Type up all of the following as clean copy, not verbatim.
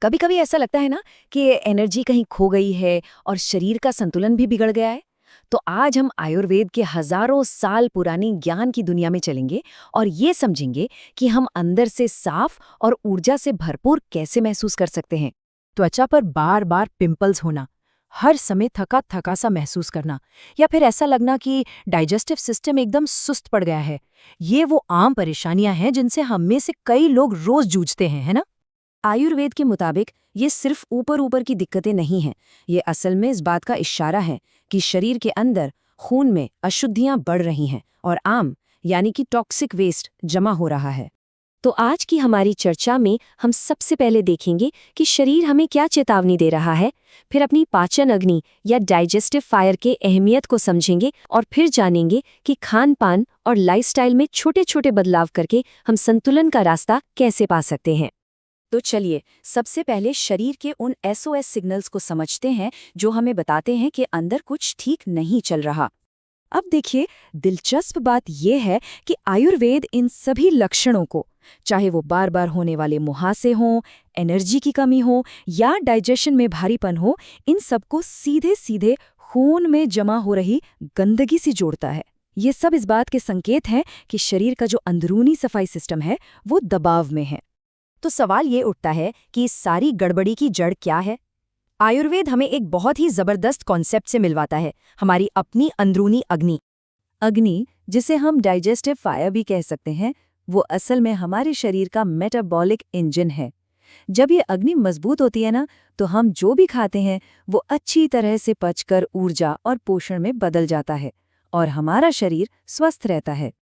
कभी कभी ऐसा लगता है ना कि एनर्जी कहीं खो गई है और शरीर का संतुलन भी बिगड़ गया है। तो आज हम आयुर्वेद के हजारों साल पुरानी ज्ञान की दुनिया में चलेंगे और ये समझेंगे कि हम अंदर से साफ और ऊर्जा से भरपूर कैसे महसूस कर सकते हैं। त्वचा पर बार बार पिंपल्स होना, हर समय थका थका सा महसूस करना, या फिर ऐसा लगना कि डाइजेस्टिव सिस्टम एकदम सुस्त पड़ गया है, ये वो आम परेशानियां हैं जिनसे हम में से कई लोग रोज जूझते हैं, है ना? आयुर्वेद के मुताबिक ये सिर्फ ऊपर ऊपर की दिक्कतें नहीं हैं, ये असल में इस बात का इशारा है कि शरीर के अंदर खून में अशुद्धियां बढ़ रही हैं और आम यानी कि टॉक्सिक वेस्ट जमा हो रहा है। तो आज की हमारी चर्चा में हम सबसे पहले देखेंगे कि शरीर हमें क्या चेतावनी दे रहा है, फिर अपनी पाचन अग्नि या डाइजेस्टिव फायर के अहमियत को समझेंगे और फिर जानेंगे कि खान पान और लाइफस्टाइल में छोटे छोटे बदलाव करके हम संतुलन का रास्ता कैसे पा सकते हैं। तो चलिए सबसे पहले शरीर के उन एसओएस सिग्नल्स को समझते हैं जो हमें बताते हैं कि अंदर कुछ ठीक नहीं चल रहा। अब देखिए, दिलचस्प बात यह है कि आयुर्वेद इन सभी लक्षणों को, चाहे वो बार बार होने वाले मुहासे हों, एनर्जी की कमी हो या डाइजेशन में भारीपन हो, इन सबको सीधे सीधे खून में जमा हो रही गंदगी से जोड़ता है। ये सब इस बात के संकेत हैं कि शरीर का जो अंदरूनी सफाई सिस्टम है वो दबाव में है। तो सवाल ये उठता है कि इस सारी गड़बड़ी की जड़ क्या है। आयुर्वेद हमें एक बहुत ही जबरदस्त कॉन्सेप्ट से मिलवाता है, हमारी अपनी अंदरूनी अग्नि। अग्नि, जिसे हम डाइजेस्टिव फायर भी कह सकते हैं, वो असल में हमारे शरीर का मेटाबॉलिक इंजन है। जब ये अग्नि मजबूत होती है ना, तो हम जो भी खाते हैं वो अच्छी तरह से पचकर ऊर्जा और पोषण में बदल जाता है और हमारा शरीर स्वस्थ रहता है।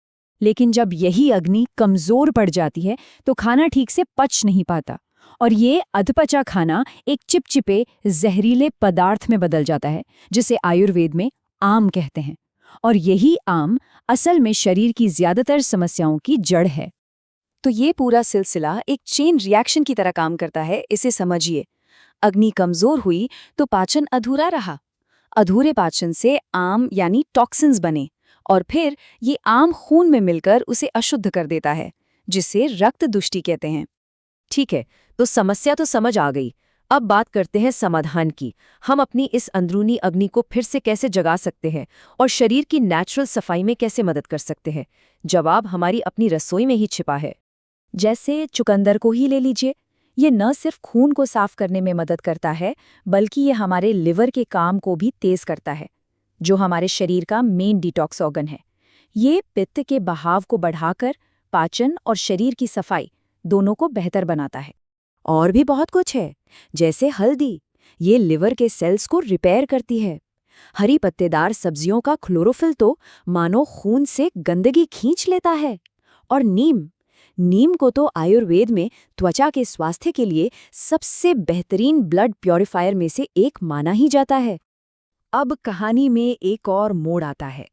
लेकिन जब यही अग्नि कमजोर पड़ जाती है तो खाना ठीक से पच नहीं पाता और ये अधपचा खाना एक चिपचिपे जहरीले पदार्थ में बदल जाता है, जिसे आयुर्वेद में आम कहते हैं। और यही आम असल में शरीर की ज्यादातर समस्याओं की जड़ है। तो ये पूरा सिलसिला एक चेन रिएक्शन की तरह काम करता है, इसे समझिए। अग्नि कमजोर हुई तो पाचन अधूरा रहा, अधूरे पाचन से आम यानी टॉक्सिन्स बने और फिर ये आम खून में मिलकर उसे अशुद्ध कर देता है, जिसे रक्त दुष्टि कहते हैं। ठीक है, तो समस्या तो समझ आ गई। अब बात करते हैं समाधान की। हम अपनी इस अंदरूनी अग्नि को फिर से कैसे जगा सकते हैं और शरीर की नेचुरल सफाई में कैसे मदद कर सकते हैं? जवाब हमारी अपनी रसोई में ही छिपा है। जैसे चुकंदर को ही ले लीजिए, ये न सिर्फ खून को साफ करने में मदद करता है, बल्कि ये हमारे लिवर के काम को भी तेज करता है, जो हमारे शरीर का मेन डिटॉक्स ऑर्गन है। ये पित्त के बहाव को बढ़ाकर पाचन और शरीर की सफाई दोनों को बेहतर बनाता है। और भी बहुत कुछ है, जैसे हल्दी, ये लिवर के सेल्स को रिपेयर करती है। हरी पत्तेदार सब्जियों का क्लोरोफिल तो मानो खून से गंदगी खींच लेता है। और नीम को तो आयुर्वेद में त्वचा के स्वास्थ्य के लिए सबसे बेहतरीन ब्लड प्योरीफायर में से एक माना ही जाता है। अब कहानी में एक और मोड़ आता है।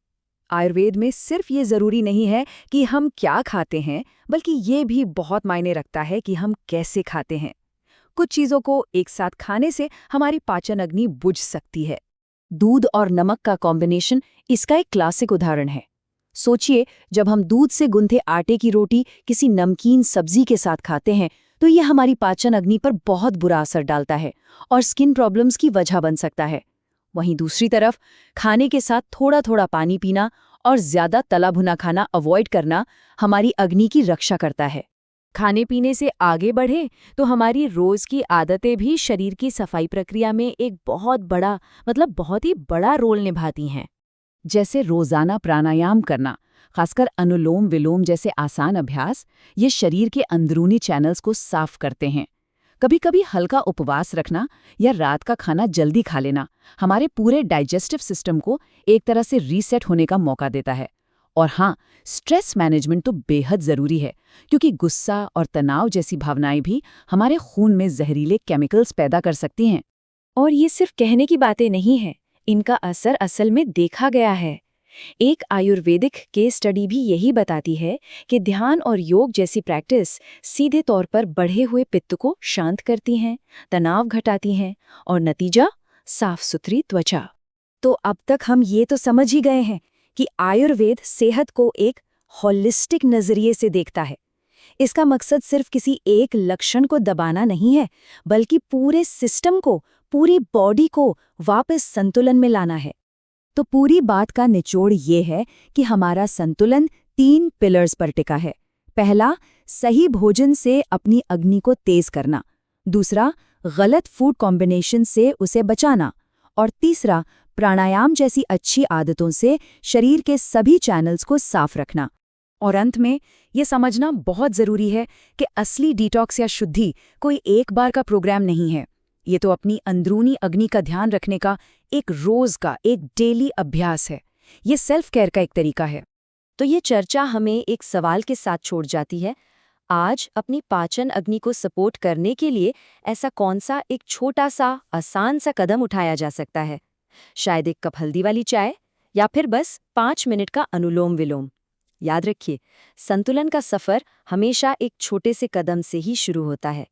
आयुर्वेद में सिर्फ ये जरूरी नहीं है कि हम क्या खाते हैं, बल्कि ये भी बहुत मायने रखता है कि हम कैसे खाते हैं। कुछ चीज़ों को एक साथ खाने से हमारी पाचन अग्नि बुझ सकती है। दूध और नमक का कॉम्बिनेशन इसका एक क्लासिक उदाहरण है। सोचिए, जब हम दूध से गुंथे आटे की रोटी किसी नमकीन सब्जी के साथ खाते हैं तो ये हमारी पाचन अग्नि पर बहुत बुरा असर डालता है और स्किन प्रॉब्लम्स की वजह बन सकता है। वहीं दूसरी तरफ खाने के साथ थोड़ा थोड़ा पानी पीना और ज्यादा तला भुना खाना अवॉइड करना हमारी अग्नि की रक्षा करता है। खाने पीने से आगे बढ़े तो हमारी रोज की आदतें भी शरीर की सफाई प्रक्रिया में एक बहुत ही बड़ा रोल निभाती हैं। जैसे रोजाना प्राणायाम करना, खासकर अनुलोम विलोम जैसे आसान अभ्यास, ये शरीर के अंदरूनी चैनल्स को साफ करते हैं। कभी कभी हल्का उपवास रखना या रात का खाना जल्दी खा लेना हमारे पूरे डाइजेस्टिव सिस्टम को एक तरह से रीसेट होने का मौका देता है। और हाँ, स्ट्रेस मैनेजमेंट तो बेहद ज़रूरी है, क्योंकि गुस्सा और तनाव जैसी भावनाएं भी हमारे खून में जहरीले केमिकल्स पैदा कर सकती हैं। और ये सिर्फ कहने की बातें नहीं हैं, इनका असर असल में देखा गया है। एक आयुर्वेदिक केस स्टडी भी यही बताती है कि ध्यान और योग जैसी प्रैक्टिस सीधे तौर पर बढ़े हुए पित्त को शांत करती हैं, तनाव घटाती हैं और नतीजा साफ सुथरी त्वचा। तो अब तक हम ये तो समझ ही गए हैं कि आयुर्वेद सेहत को एक होलिस्टिक नजरिए से देखता है। इसका मकसद सिर्फ किसी एक लक्षण को दबाना नहीं है, बल्कि पूरे सिस्टम को, पूरी बॉडी को वापस संतुलन में लाना है। तो पूरी बात का निचोड़ ये है कि हमारा संतुलन 3 पिलर्स पर टिका है। पहला, सही भोजन से अपनी अग्नि को तेज करना। दूसरा, गलत फूड कॉम्बिनेशन से उसे बचाना। और तीसरा, प्राणायाम जैसी अच्छी आदतों से शरीर के सभी चैनल्स को साफ रखना। और अंत में ये समझना बहुत ज़रूरी है कि असली डिटॉक्स या शुद्धि कोई एक बार का प्रोग्राम नहीं है। ये तो अपनी अंदरूनी अग्नि का ध्यान रखने का एक रोज़ का, एक डेली अभ्यास है। ये सेल्फ केयर का एक तरीका है। तो ये चर्चा हमें एक सवाल के साथ छोड़ जाती है। आज अपनी पाचन अग्नि को सपोर्ट करने के लिए ऐसा कौन सा एक छोटा सा आसान सा कदम उठाया जा सकता है? शायद एक कप हल्दी वाली चाय, या फिर बस 5 मिनट का अनुलोम विलोम। याद रखिए, संतुलन का सफ़र हमेशा एक छोटे से कदम से ही शुरू होता है।